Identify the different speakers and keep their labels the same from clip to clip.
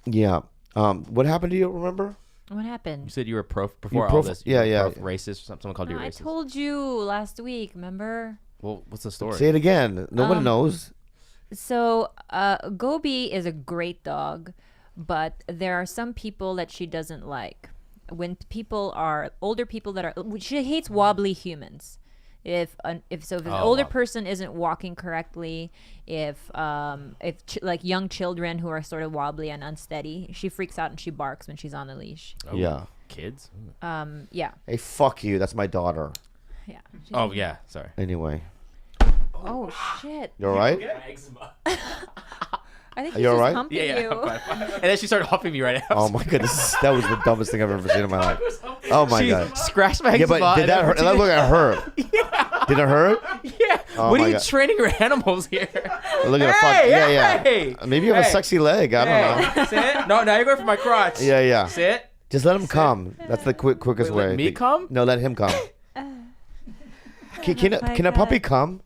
Speaker 1: Yeah. What happened to you? Remember?
Speaker 2: What happened?
Speaker 3: You said you were before all this.
Speaker 1: Yeah.
Speaker 3: Racist. Someone called you
Speaker 2: I
Speaker 3: racist.
Speaker 2: told you last week. Remember?
Speaker 3: Well, what's the story?
Speaker 1: Say it again. Nobody knows.
Speaker 2: So, Gobi is a great dog, but there are some people that she doesn't like. When people are older people that are, she hates wobbly humans. If an older person isn't walking correctly, if like young children who are sort of wobbly and unsteady, she freaks out and she barks when she's on the leash.
Speaker 3: Oh,
Speaker 1: yeah.
Speaker 3: Kids?
Speaker 2: Yeah.
Speaker 1: Hey, fuck you. That's my daughter.
Speaker 2: Yeah.
Speaker 3: Oh, yeah. Sorry.
Speaker 1: Anyway.
Speaker 2: Oh shit.
Speaker 1: You all right?
Speaker 2: I think
Speaker 1: Are
Speaker 2: he's
Speaker 1: you all
Speaker 2: just
Speaker 1: right?
Speaker 2: humping
Speaker 3: Yeah.
Speaker 2: you.
Speaker 3: I'm fine. And then she started huffing me right after.
Speaker 1: Oh my goodness. That was the dumbest thing I've ever seen in my life. Oh my
Speaker 3: She
Speaker 1: god.
Speaker 3: scratched my
Speaker 1: Yeah,
Speaker 3: eczema.
Speaker 1: but did that hurt? Look, it hurt.
Speaker 3: Yeah.
Speaker 1: Did it hurt?
Speaker 3: Yeah.
Speaker 1: Oh
Speaker 3: what
Speaker 1: my
Speaker 3: are you
Speaker 1: God.
Speaker 3: training your animals here?
Speaker 1: Look at fuck. Yeah.
Speaker 3: Hey.
Speaker 1: Maybe you have a
Speaker 3: Hey.
Speaker 1: sexy leg. I don't know.
Speaker 3: Sit. No, now you're going for my crotch.
Speaker 1: Yeah.
Speaker 3: Sit.
Speaker 1: Just let him come. That's the quickest
Speaker 3: Wait,
Speaker 1: way.
Speaker 3: let me come?
Speaker 1: No, let him come. Can a puppy come?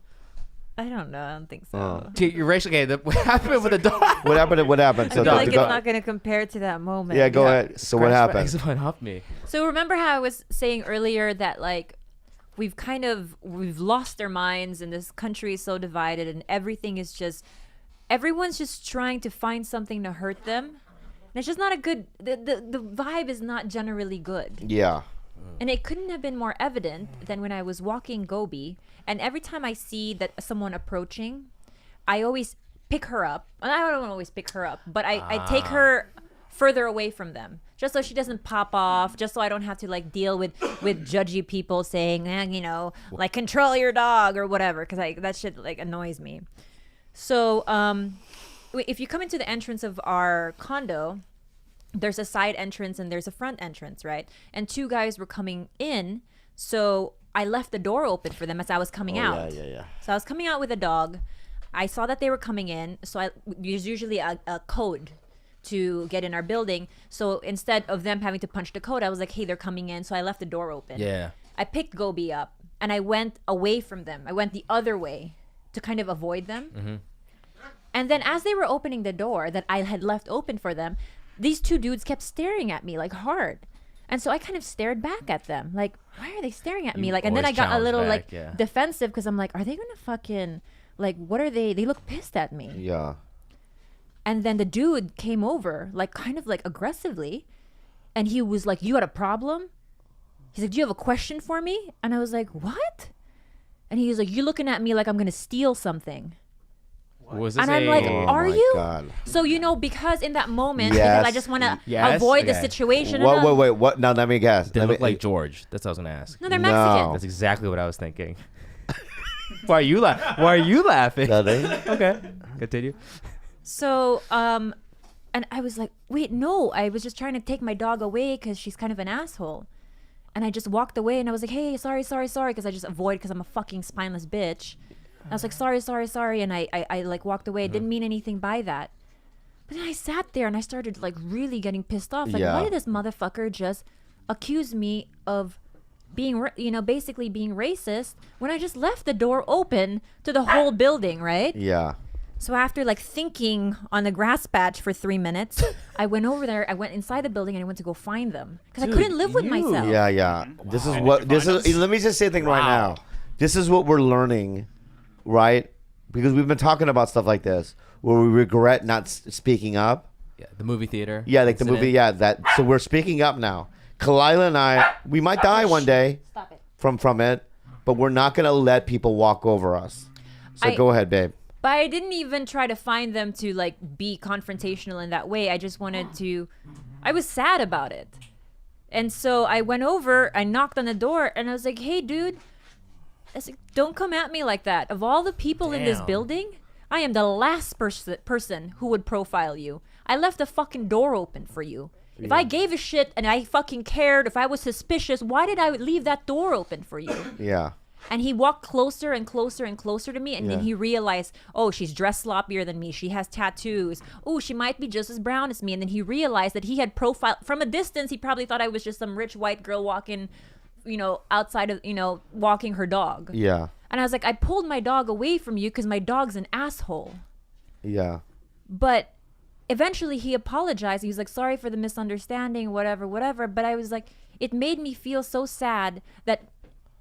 Speaker 2: I don't know. I don't think so.
Speaker 1: Oh.
Speaker 3: You're racial. Okay, what happened with the dog?
Speaker 1: What happened? What happened?
Speaker 2: I feel like it's not going to compare to that moment.
Speaker 1: Yeah, go ahead. So what
Speaker 3: Scratched my
Speaker 1: happened?
Speaker 3: eczema and huffed me.
Speaker 2: So remember how I was saying earlier that like we've lost our minds and this country is so divided and everyone's just trying to find something to hurt them. And it's just not a good the vibe is not generally good.
Speaker 1: Yeah.
Speaker 2: And it couldn't have been more evident than when I was walking Gobi, and every time I see that someone approaching, I always pick her up. And I don't always pick her up, but I take her further away from them, just so she doesn't pop off, just so I don't have to like deal with judgy people saying, like control your dog or whatever, because that shit like annoys me. So if you come into the entrance of our condo, there's a side entrance and there's a front entrance, right? And two guys were coming in, so I left the door open for them as I was coming out.
Speaker 1: Yeah.
Speaker 2: So I was coming out with a dog. I saw that they were coming in, so there's usually a code to get in our building. So instead of them having to punch the code, I was like, hey, they're coming in. So I left the door open.
Speaker 3: Yeah.
Speaker 2: I picked Gobi up and I went away from them. I went the other way to kind of avoid them.
Speaker 3: Mm-hmm.
Speaker 2: And then as they were opening the door that I had left open for them, these two dudes kept staring at me like hard. And so I kind of stared back at them. Like, why are they staring at me? Like, and then I
Speaker 3: always
Speaker 2: got a
Speaker 3: challenge
Speaker 2: little
Speaker 3: back,
Speaker 2: like defensive because I'm like, are they going to fucking, like, what are they? They look pissed at me.
Speaker 1: Yeah.
Speaker 2: And then the dude came over, like, kind of like aggressively. And he was like, you got a problem? He's like, do you have a question for me? And I was like, what? And he was like, you're looking at me like I'm going to steal something.
Speaker 3: Was this
Speaker 2: And I'm like,
Speaker 1: Oh
Speaker 2: are
Speaker 1: my
Speaker 2: you?
Speaker 1: God.
Speaker 2: So, because in that moment,
Speaker 1: Yes.
Speaker 2: because I just want to
Speaker 3: Yes.
Speaker 2: avoid the
Speaker 3: Okay.
Speaker 2: situation.
Speaker 1: Wait. What? Now let me guess.
Speaker 3: They
Speaker 1: Let
Speaker 3: look
Speaker 1: me-
Speaker 3: like George. That's what I was gonna ask.
Speaker 2: No, they're
Speaker 1: No.
Speaker 2: Mexican.
Speaker 3: That's exactly what I was thinking. Why are you laughing?
Speaker 1: Are they?
Speaker 3: Okay, continue.
Speaker 2: So, and I was like, wait, no, I was just trying to take my dog away because she's kind of an asshole. And I just walked away and I was like, hey, sorry, because I just avoid because I'm a fucking spineless bitch. I was like, sorry. And I like walked away. I didn't mean anything by that. But then I sat there and I started like really getting pissed off. Like,
Speaker 1: Yeah.
Speaker 2: why did this motherfucker just accuse me of being, basically being racist when I just left the door open to the whole building, right?
Speaker 1: Yeah.
Speaker 2: So after like thinking on the grass patch for 3 minutes, I went over there. I went inside the building and I went to go find them because I
Speaker 3: Dude,
Speaker 2: couldn't live with
Speaker 3: you-
Speaker 2: myself.
Speaker 1: Yeah. This is what. This is. Let me just say a thing right now. This is what we're learning, right? Because we've been talking about stuff like this where we regret not speaking up.
Speaker 3: Yeah, the movie theater.
Speaker 1: Yeah, like the
Speaker 3: incident.
Speaker 1: movie. Yeah, that. So we're speaking up now. Khalyla and I, we might die one day
Speaker 2: Stop it.
Speaker 1: from it, but we're not gonna let people walk over us. So go ahead, babe.
Speaker 2: But I didn't even try to find them to like be confrontational in that way. I just wanted to. I was sad about it, and so I went over. I knocked on the door, and I was like, "Hey, dude." I was like, don't come at me like that. Of all the people in this
Speaker 3: Damn.
Speaker 2: building, I am the last person who would profile you. I left the fucking door open for you. If I gave a shit and I fucking cared, if I was suspicious, why did I leave that door open for you?
Speaker 1: Yeah.
Speaker 2: And he walked closer and closer and closer to me, and then
Speaker 1: Yeah.
Speaker 2: he realized, oh, she's dressed sloppier than me. She has tattoos. Oh, she might be just as brown as me. And then he realized that he had profiled from a distance. He probably thought I was just some rich white girl walking, outside of, walking her dog.
Speaker 1: Yeah.
Speaker 2: And I was like, I pulled my dog away from you because my dog's an asshole.
Speaker 1: Yeah.
Speaker 2: But eventually he apologized. He was like, sorry for the misunderstanding, whatever, whatever. But I was like, it made me feel so sad that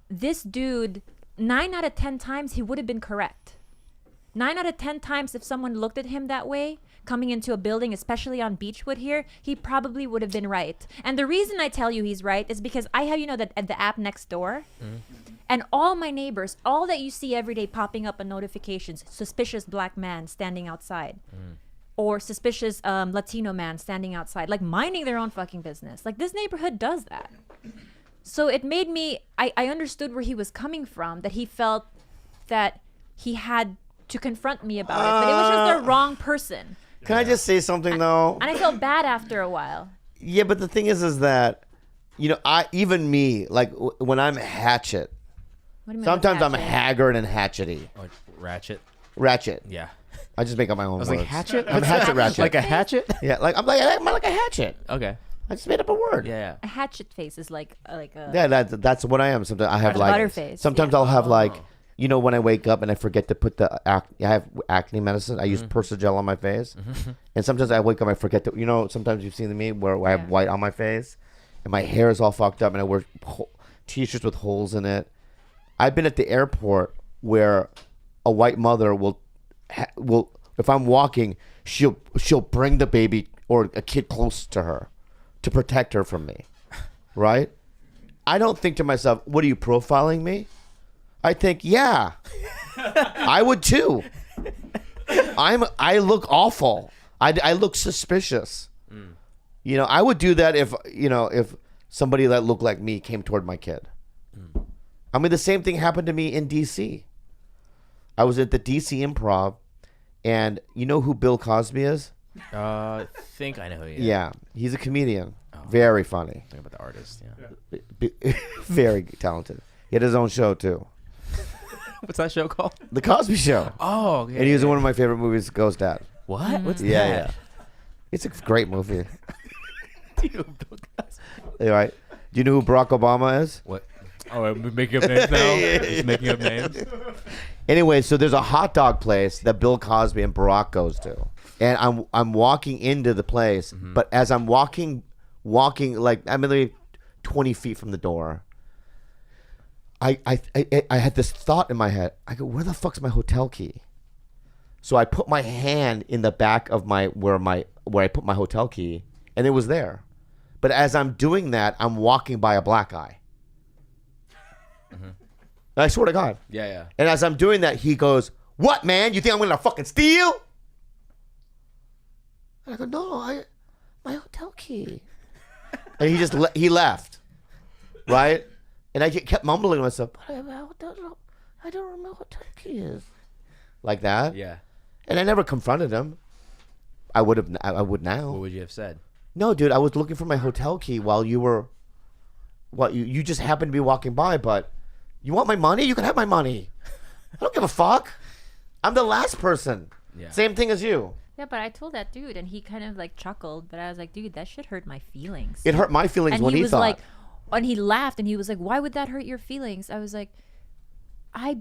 Speaker 2: this dude, 9 out of 10 times, he would have been correct. 9 out of 10 times, if someone looked at him that way, coming into a building, especially on Beechwood here, he probably would have been right. And the reason I tell you he's right is because I have, the app next door. And all my neighbors, all that you see every day popping up on notifications, suspicious black man standing outside. Or suspicious Latino man standing outside, like minding their own fucking business. Like this neighborhood does that. So it made me, I understood where he was coming from, that he felt that he had to confront me about it, but it was just the wrong person.
Speaker 1: Can I just say something though?
Speaker 2: And I felt bad after a while.
Speaker 1: Yeah, but the thing is that, even me, like when I'm hatchet,
Speaker 2: What do you mean
Speaker 1: sometimes I'm
Speaker 2: hatchet?
Speaker 1: haggard and hatchety.
Speaker 3: Like ratchet.
Speaker 1: Ratchet.
Speaker 3: Yeah.
Speaker 1: I just make up my own
Speaker 3: I was
Speaker 1: words.
Speaker 3: like hatchet.
Speaker 1: I'm hatchet ratchet.
Speaker 3: Like a hatchet.
Speaker 1: Yeah, I'm like a hatchet.
Speaker 3: Okay.
Speaker 1: I just made up a word.
Speaker 3: Yeah.
Speaker 2: A hatchet face is like a
Speaker 1: Yeah, that's what I am. Sometimes I have
Speaker 2: a
Speaker 1: like
Speaker 2: butterface,
Speaker 1: sometimes
Speaker 2: yeah.
Speaker 1: I'll have like when I wake up and I forget to put I have acne medicine. I use Persigel on my face, and sometimes I wake up and I forget to. Sometimes you've seen me where I have white on my face, and my hair is all fucked up, and I wear t-shirts with holes in it. I've been at the airport where a white mother will if I'm walking, she'll bring the baby or a kid close to her to protect her from me, right? I don't think to myself, what are you profiling me? I think, yeah, I would too. I look awful. I look suspicious. I would do that if somebody that looked like me came toward my kid. I mean, the same thing happened to me in DC. I was at the DC Improv, and you know who Bill Cosby is?
Speaker 3: I think I know who he is.
Speaker 1: Yeah, he's a comedian. Very funny.
Speaker 3: Think about the artist. Yeah.
Speaker 1: Very talented. He had his own show too.
Speaker 3: What's that show called?
Speaker 1: The Cosby Show.
Speaker 3: Oh, yeah,
Speaker 1: And he was in one of my favorite movies, Ghost Dad.
Speaker 3: What? What's
Speaker 1: Yeah,
Speaker 3: that?
Speaker 1: yeah. It's a great movie.
Speaker 3: Dude, Bill Cosby.
Speaker 1: All right. Do you know who Barack Obama is?
Speaker 3: What? Oh, we're making up names now? Just making up names?
Speaker 1: Anyway, so there's a hot dog place that Bill Cosby and Barack goes to. And I'm walking into the place, but as I'm walking like I'm literally 20 feet from the door, I had this thought in my head. I go, where the fuck's my hotel key? So I put my hand in the back of where I put my hotel key, and it was there. But as I'm doing that, I'm walking by a black guy. I swear to God.
Speaker 3: Yeah, yeah.
Speaker 1: And as I'm doing that, he goes, "What, man? You think I'm gonna fucking steal?" And I go, "No, my hotel key." And he just he left, right? And I kept mumbling to myself, "But I don't know where my hotel key is," like that.
Speaker 3: Yeah.
Speaker 1: And I never confronted him. I would now.
Speaker 3: What would you have said?
Speaker 1: No, dude, I was looking for my hotel key while you were. You just happened to be walking by, but. You want my money? You can have my money. I don't give a fuck. I'm the last person.
Speaker 3: Yeah.
Speaker 1: Same thing as you.
Speaker 2: Yeah, but I told that dude, and he kind of like chuckled. But I was like, dude, that shit hurt my feelings.
Speaker 1: It hurt my feelings
Speaker 2: and
Speaker 1: when
Speaker 2: he
Speaker 1: he
Speaker 2: was
Speaker 1: thought.
Speaker 2: like, and he laughed, and he was like, why would that hurt your feelings? I was like,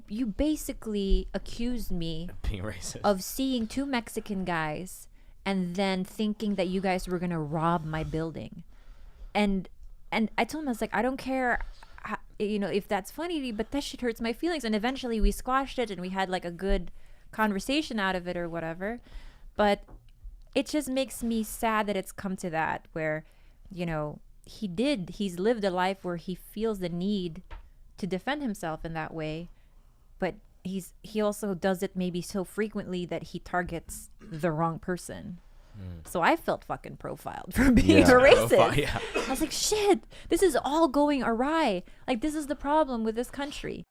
Speaker 2: you basically accused me
Speaker 3: Being racist.
Speaker 2: of seeing 2 Mexican guys and then thinking that you guys were gonna rob my building, and I told him, I was like, I don't care. If that's funny to you, but that shit hurts my feelings. And eventually we squashed it and we had like a good conversation out of it or whatever. But it just makes me sad that it's come to that where, he's lived a life where he feels the need to defend himself in that way. But he also does it maybe so frequently that he targets the wrong person. So I felt fucking profiled for being a racist.
Speaker 3: Yeah.
Speaker 2: I was like, shit, this is all going awry. Like, this is the problem with this country.